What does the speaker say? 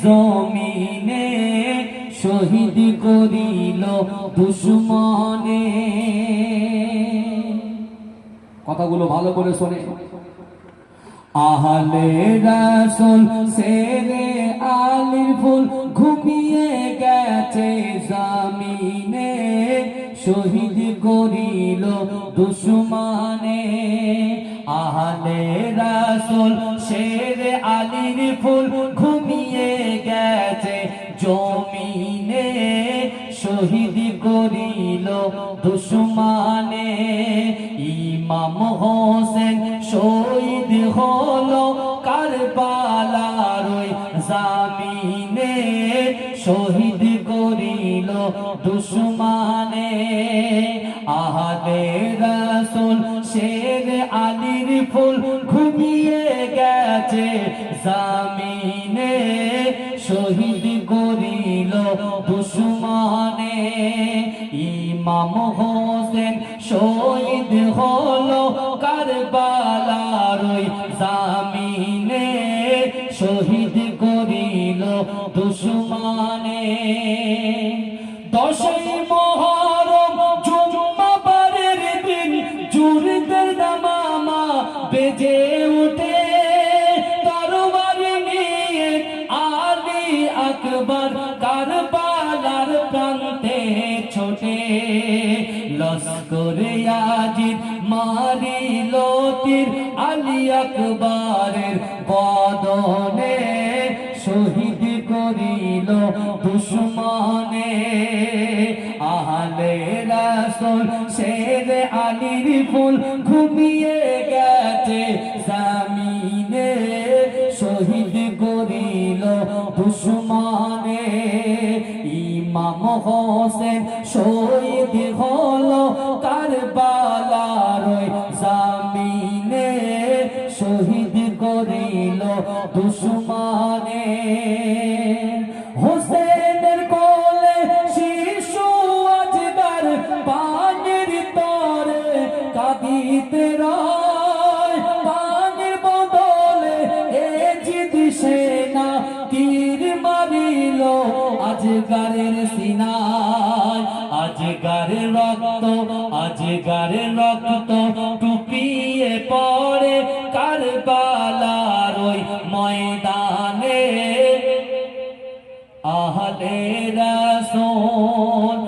জমিনে শহীদ করিল দুশমনে। কথাগুলো ভালো করে শোনে। আহলে রাসূল শেরে আলীর ফুল ঘুমিয়ে গেছে জমিনে শহীদ করিল দুশমনে। আহলে রাসূল শেরে আলীর ফুল ঘুমিয়ে গেছে জমিনে শহীদ করিল দুশমনে। ইমাম হোসেন শহীদ হলো কারবালার ওই জামিনে শহীদ করিল দুশমনে। আহলে রাসূল শেরে আলীর ফুল ঘুমিয়ে গেছে জামিনে শহীদ করিল দুশমনে। ইমাম হোসেন শহীদ হলো কারবালার ওই জামিনে শহীদ করিল দুশমনে। 10ই মুহররম জুম্মাবারের দিন যুদ্ধের দামামা বেজে ওঠে তরবারি নিয়ে আলী আকবর কারবালার প্রান্তে ছোটে। লস্করে ইয়াজিদ মারিল তীর আলী আকবরের বদনে শহীদ করিল দুশমনে। আহলে রাসূল শেরে আলীর ফুল ঘুমিয়ে গেছে জামিনে শহীদ করিল দুশমনে। ইমাম হোসেন শহীদ হলো কারবালার ওই জামিনে শহীদ করিল দুশমনে। হোসেনের কোলে শিশু আজগার পানির তরে কাঁদিতে রয় পানির বদলে এজিদ সেনা তীর মারিল আজগারের সিনায়। আজগারের রক্ত টুপিয়ে পড়ে কারবালার ওই ময়দানে। আহলে রাসূল